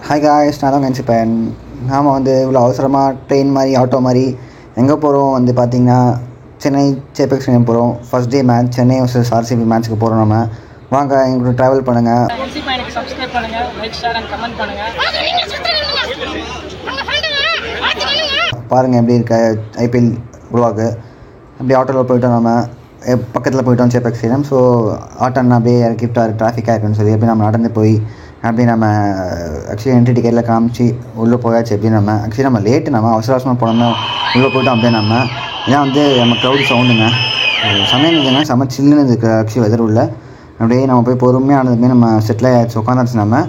Hi guys, நான் தான் கன்சிப்பேன். நாம் வந்து இவ்வளோ அவசரமாக ட்ரெயின் மாதிரி ஆட்டோ மாதிரி எங்கே போகிறோம் வந்து பார்த்திங்கன்னா சென்னை சேப்பெக்ஸ் ஸ்டேடியம் போகிறோம். First day match Chennai vs RCB மேட்ச்சுக்கு போகிறோம். நம்ம வாங்க எங்களுக்கு ட்ராவல் பண்ணுங்கள். பாருங்கள் எப்படி இருக்க ஐபிஎல் உருவாக்கு. அப்படியே ஆட்டோவில் போயிட்டோம். நம்ம பக்கத்தில் போயிட்டோம் சேப்பெக்ஸ் ஸ்டேடியம். ஸோ ஆட்டோன்னு அப்படியே இறக்கிவிட்டார் டிராஃபிக்காக இருக்குன்னு சொல்லி எப்படி நம்ம நடந்து போய் அப்படி நம்ம ஆக்சுவலி என்ட்ரி டிக்கெட்டில் காமிச்சு உள்ளே போயாச்சு. எப்படி நம்ம ஆக்சுவலி நம்ம லேட்டு நம்ம அவசரமாக போனோம்னா உள்ளே போய்ட்டோம். அப்படியே நம்ம ஏன்னா வந்து நம்ம க்ரௌடு சவுண்டுங்க சமயம் இருந்துச்சுன்னா செம்ம சில்லுன்னு இருக்குது ஆக்சுவலி வெதர் உள்ள. அப்படியே நம்ம போய் பொறுமையாக ஆனதுமே நம்ம செட்டில் ஆகிடுச்சு, உட்காந்துருச்சு. நம்ம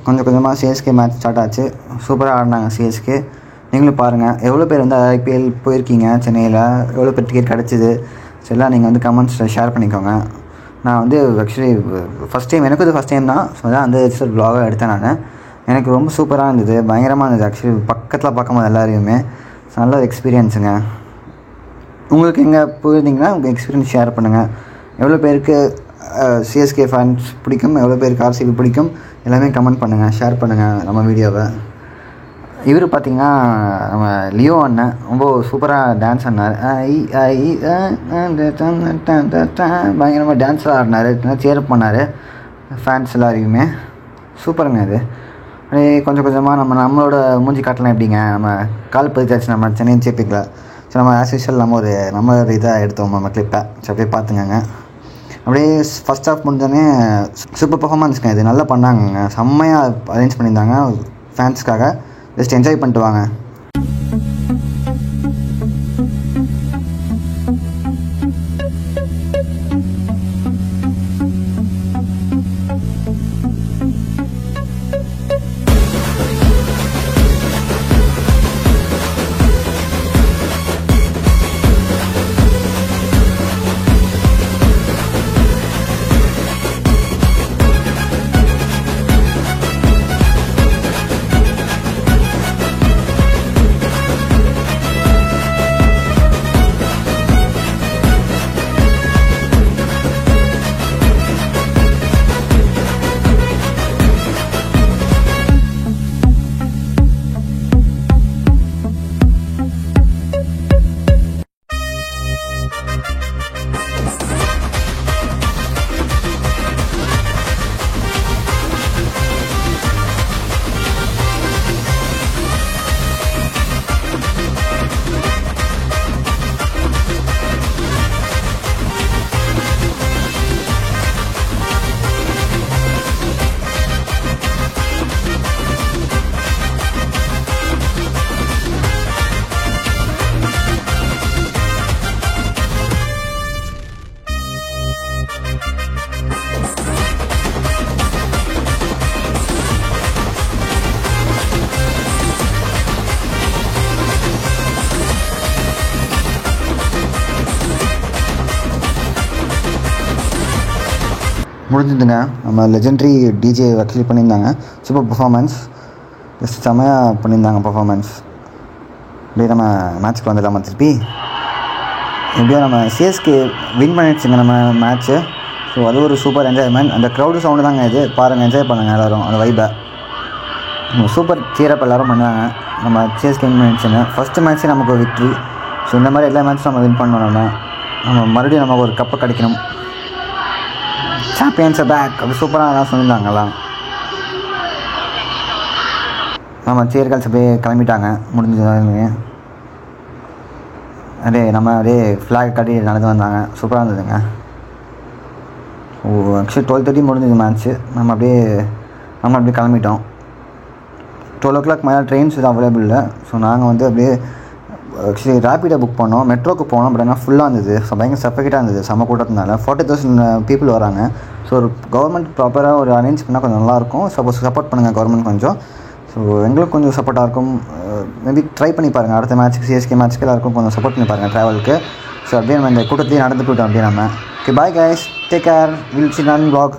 கொஞ்சம் கொஞ்சமாக சிஎஸ்கே மேட்ச் ஸ்டார்ட் ஆச்சு. சூப்பராக ஆடினாங்க சிஎஸ்கே. நீங்களும் பாருங்கள் எவ்வளோ பேர் வந்து ஐபிஎல் போயிருக்கீங்க சென்னையில், எவ்வளோ பேர் டிக்கெட் கிடச்சிது ஸோ எல்லாம் நீங்கள் வந்து கமெண்ட்ஸில் ஷேர் பண்ணிக்கோங்க. நான் வந்து ஆக்சுவலி ஃபஸ்ட் டைம், எனக்கு இது ஃபஸ்ட் டைம் தான். ஸோ அதான் அந்த வ்ளாகாக எடுத்தேன் நான். எனக்கு ரொம்ப சூப்பராக இருந்தது, பயங்கரமாக இருந்தது. ஆக்சுவலி பக்கத்தில் பார்க்கும்போது எல்லாரையுமே நல்ல ஒரு எக்ஸ்பீரியன்ஸுங்க. உங்களுக்கு எங்கே போயிருந்தீங்கன்னா உங்கள் எக்ஸ்பீரியன்ஸ் ஷேர் பண்ணுங்கள். எவ்வளோ பேருக்கு சிஎஸ்கே ஃபேன்ஸ் பிடிக்கும், எவ்வளோ பேருக்கு ஆர்சிபி பிடிக்கும், எல்லாமே கமெண்ட் பண்ணுங்கள், ஷேர் பண்ணுங்கள் நம்ம வீடியோவை. இவர் பார்த்திங்கன்னா நம்ம லியோ அண்ணன் ரொம்ப சூப்பராக டான்ஸ் ஆடினார். பயங்கரமாக டான்ஸாக ஆடினார், சேரப் பண்ணார் ஃபேன்ஸ் எல்லாரையுமே. சூப்பருங்க இது. அப்படியே கொஞ்சம் கொஞ்சமாக நம்மளோட மூஞ்சி காட்டலாம் எப்படிங்க. நம்ம கால் பதிச்சாச்சு நம்ம சென்னை சேப்பிக்கல. ஸோ நம்ம ஆஸ் யூஷுவல் நம்ம ஒரு இதாக எடுத்தோம் நம்ம கிளிப்பை. ஸோ அப்படியே பார்த்துக்கங்க. அப்படியே ஃபஸ்ட் ஹாஃப் முடிஞ்சோடனே சூப்பர் பர்ஃபார்மன்ஸுங்க. இது நல்லா பண்ணாங்கங்க, செம்மையாக அரேஞ்ச் பண்ணியிருந்தாங்க ஃபேன்ஸ்க்காக. ஜஸ்ட் என்ஜாய் பண்ணிட்டு வாங்க. முடிஞ்சுதுங்க. நம்ம லெஜெண்ட்ரி டிஜே ஆக்சுவலி பண்ணியிருந்தாங்க. சூப்பர் பர்ஃபார்மன்ஸ், ஜஸ்ட் செம்மையாக பண்ணியிருந்தாங்க பர்ஃபார்மன்ஸ். அப்படியே நம்ம மேட்ச்சுக்கு வந்துடலாமா திருப்பி. எப்படியோ நம்ம சிஎஸ்கே வின் பண்ணிடுச்சுங்க நம்ம மேட்ச்சு. ஸோ அது ஒரு சூப்பர் என்ஜாய்மெண்ட். அந்த க்ரௌடு சவுண்டு தாங்க இது. பாருங்கள், என்ஜாய் பண்ணுங்கள் எல்லோரும் அந்த வைப்பை. சூப்பர் சீரப் எல்லோரும் பண்ணாங்க. நம்ம சிஎஸ்கே வின் பண்ணிடுச்சுங்க. ஃபஸ்ட்டு மேட்ச்சே நமக்கு ஒரு விக்ட்ரி. ஸோ இந்த மாதிரி எல்லா மேட்ச்சும் நம்ம வின் பண்ணணும். நம்ம மறுபடியும் நமக்கு ஒரு கப்பை கிடைக்கணும். சாம்பியன்ஸ் பேக் அப்படி சூப்பராக எல்லாம் சொல்லியிருந்தாங்கலாம். நம்ம சேர்கல்ஸ் அப்படியே கிளம்பிட்டாங்க, முடிஞ்சதுங்க. அப்படியே நம்ம அப்படியே ஃப்ளாக் கட்டி நடந்து வந்தாங்க. சூப்பராக இருந்ததுங்க. ஆக்சுவலி 12:30 முடிஞ்சது மேட்ச்சு. நம்ம அப்படியே கிளம்பிட்டோம். 12 o'clock மேலே ட்ரெயின்ஸ் இது அவைலபிள் இல்லை. ஸோ நாங்கள் வந்து அப்படியே ஆக்சுவலி ரேப்பிடாக புக் பண்ணோம். மெட்ரோக்கு போனோம். பட் ஆனால் ஃபுல்லாக இருந்தது. ஸோ பயங்கர சஃபகேட்டாக இருந்தது செம்ம கூட்டத்தினால. 40,000 பீப்புள் வராங்க. ஸோ ஒரு கவர்மெண்ட் ப்ராப்பராக ஒரு அரேஞ்ச் பண்ணால் கொஞ்சம் நல்லாயிருக்கும். சப்போர்ட் பண்ணுங்கள் கவர்மெண்ட் கொஞ்சம். ஸோ எங்களுக்கு கொஞ்சம் சப்போர்ட்டாக இருக்கும். மேபி ட்ரை பண்ணி பாருங்கள். அடுத்த மேட்ச்சுக்கு சிஎஸ்கே மேட்ச்சுக்கு எல்லாருக்கும் கொஞ்சம் சப்போர்ட் பண்ணி பாருங்கள் ட்ராவலுக்கு. ஸோ அப்படியே நம்ம இந்த கூட்டத்தையும் நடந்து போயிட்டோம். அப்படியே நம்ம okay, bye guys, take care, will see நான் வ்ளாக்.